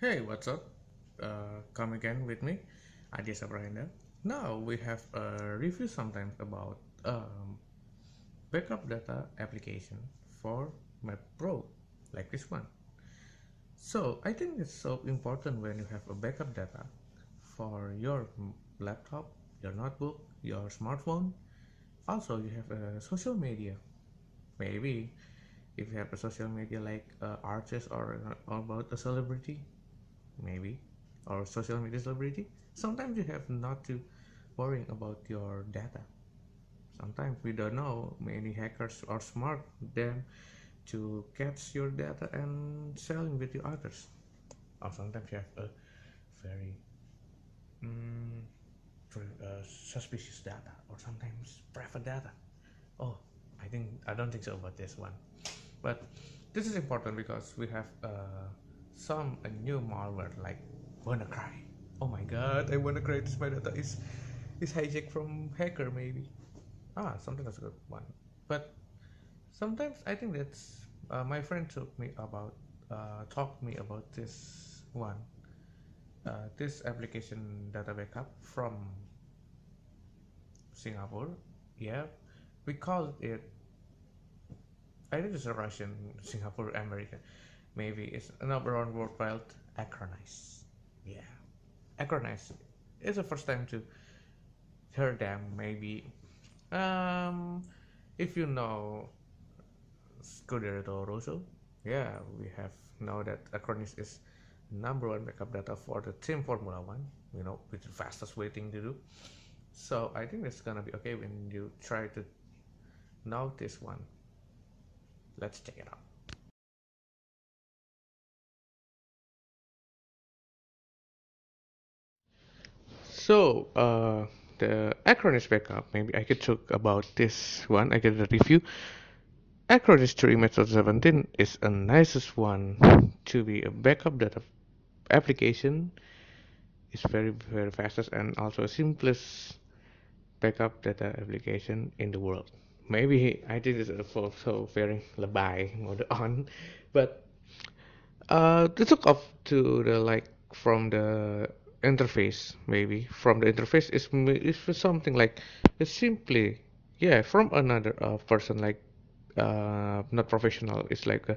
Hey, what's up? Come again with me, Adi Sabrina. Now we have a review sometimes about backup data application for Mac Pro, like this one. So I think it's so important when you have a backup data for your laptop, your notebook, your smartphone. Also, you have a social media. Maybe if you have a social media like artist or about a celebrity, maybe, or social media celebrity, sometimes you have not to worrying about your data. Sometimes we don't know many hackers are smart than to catch your data and selling with the others. Or sometimes you have a very mm, suspicious data, or sometimes private data. Oh, I don't think so about this one. But this is important because we have some a new malware like WannaCry. Oh my god, I wanna cry this my data is hijacked from hacker maybe. Something that's a good one. But sometimes I think that's my friend took me about talked me about this one. This application data backup from Singapore. Yeah, we call it, I think it's a Russian, Singapore, American. Maybe it's another one word called Acronis. Yeah, Acronis. It's the first time to hear them. Maybe um, if you know Scuderia Rosso, yeah, we have know that Acronis is number one backup data for the team Formula One. You know, which is the fastest way thing to do. So I think it's gonna be okay when you try to know this one. Let's check it out. So, the Acronis backup, maybe I could talk about this one. I get a review. Acronis 3 Method 17 is a nicest one to be a backup data application. It's very fastest and also simplest backup data application in the world. Maybe I think it's also very lebay mode on, but to talk off to the like from the interface, maybe from the interface is for something like it's simply, yeah, from another person, like not professional. It's like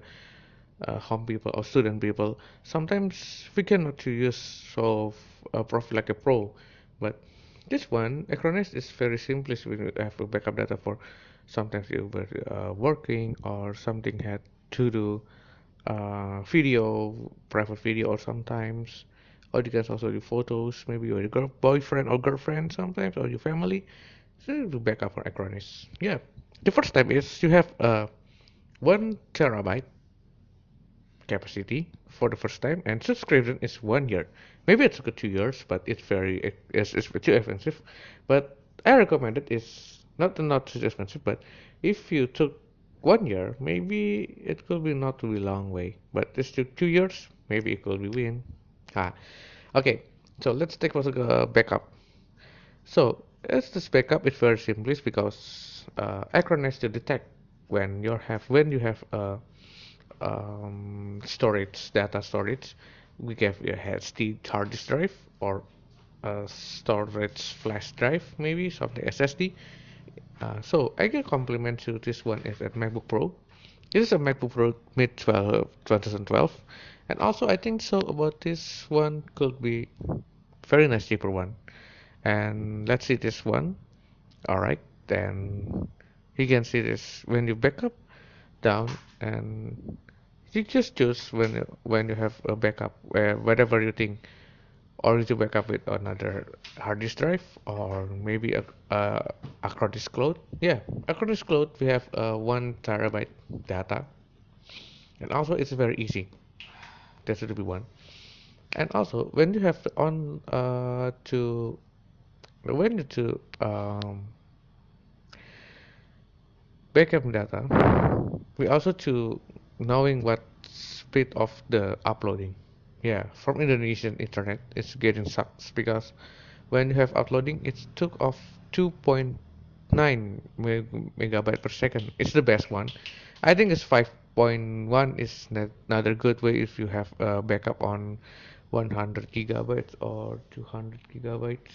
home people or student people. Sometimes we cannot to use so a prof like a pro, but this one Acronis is very simplest when you have to backup data for sometimes you were working or something had to do video, private video, or sometimes, or you can also do photos, maybe your boyfriend or girlfriend sometimes, or your family. So you do backup for Acronis. Yeah, the first time is you have 1 terabyte capacity for the first time, and subscription is 1 year. Maybe it's good 2 years, but it's too expensive. But I recommend it. It's not too expensive, but if you took 1 year, maybe it could be not to be long way. But it's still 2 years, maybe it could be win. Ah, okay. So let's take a backup. So as this backup, it's very simple because Acronis to detect when you have a storage, data storage. We have a HD hard disk drive or a storage flash drive, maybe something SSD. So I can compliment to this one is at MacBook Pro. This is a MacBook Pro mid 2012, and also I think so about this one could be very nice cheaper one. And let's see this one. All right, then you can see this when you backup down, and you just choose when you have a backup where whatever you think, or you backup with another hard disk drive, or maybe a Acronis Cloud. Yeah, Acronis Cloud we have 1 terabyte data, and also it's very easy. That should be one. And also when you have on to when you to backup data, we also to knowing what speed of the uploading. Yeah, from Indonesian internet, it's getting sucks because when you have uploading, it took off 2.9 megabyte per second. It's the best one. I think it's 5.1 is another good way if you have backup on 100 gigabytes or 200 gigabytes.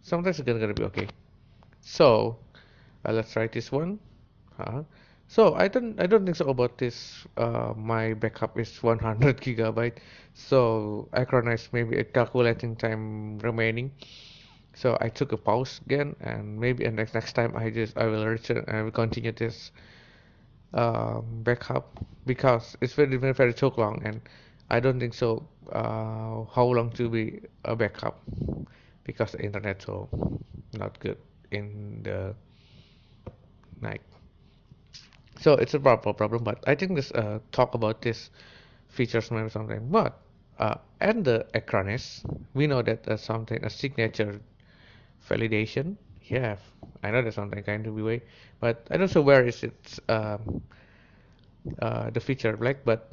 Sometimes it's gonna be okay. So let's try this one. uh, so I don't think so about this. My backup is 100 gigabyte, so Acronis maybe a calculating time remaining. So I took a pause again, and maybe next time I will return. I will continue this backup because it's very too long, and I don't think so. How long to be a backup because the internet so not good in the night. So it's a problem, but I think this talk about this features maybe something. But and the Acronis, we know that something a signature validation. Yeah, I know that's something kind of way, but I don't know where is it the feature like. But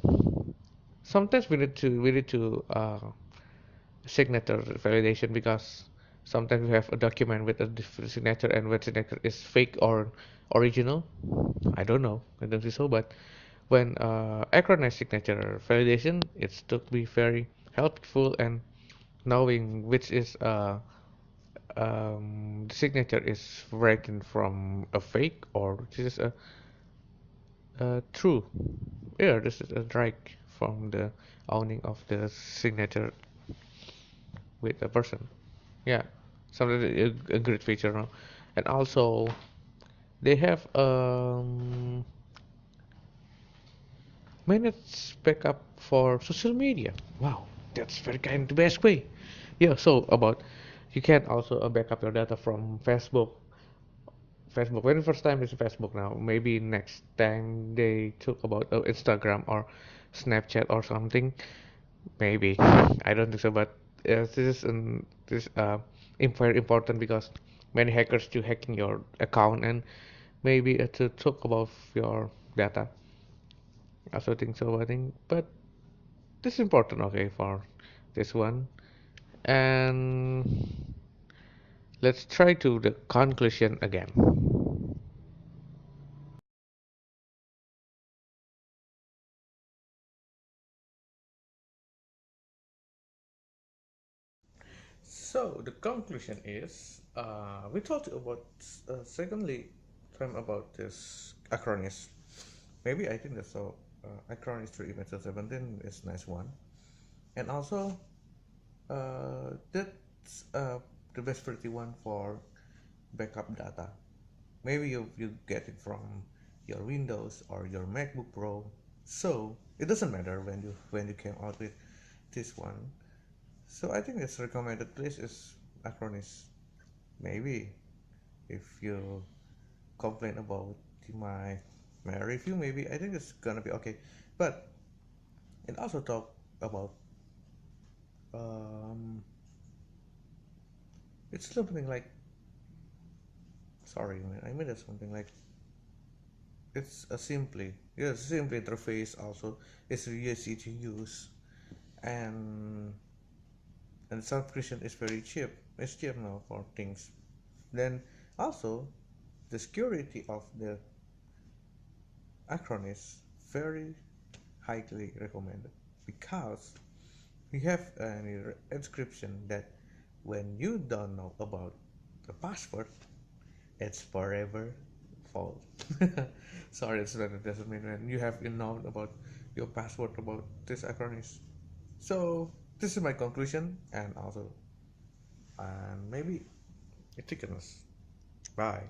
sometimes we need to signature validation because sometimes we have a document with a different signature and what signature is fake or original. I don't know. I don't think so. But when Acronis signature validation, it's to be very helpful and knowing which is the signature is written from a fake or this is a true. Yeah, this is a drag from the owning of the signature with a person. Yeah, something a great feature, no? And also they have minutes backup for social media. Wow, that's very kind of the best way. Yeah, so about you can also backup your data from Facebook. When the first time is Facebook now. Maybe next time they talk about Instagram or Snapchat or something. Maybe I don't think so, but this is very important because many hackers do hacking your account and maybe to talk about your data. I also think so. I think, but this is important. Okay, for this one, and let's try to the conclusion again. So the conclusion is, we talked about secondly time about this Acronis. Maybe I think that's so. Acronis 3 Metal 17 is nice one, and also that's the best pretty one for backup data. Maybe you get it from your Windows or your MacBook Pro. So it doesn't matter when you came out with this one. So I think this recommended place is Acronis. Maybe if you complain about my my review, maybe I think it's gonna be okay. But it also talk about um, it's something like sorry man, I made it something like it's a simply yeah simple interface also it's really easy to use and subscription is very cheap. It's cheap now for things. Then also the security of the Acron is very highly recommended because we have an inscription that when you don't know about the password, it's forever false. Sorry, it doesn't mean when you have known about your password about this Acronis. So this is my conclusion and also and maybe it thickens. Bye.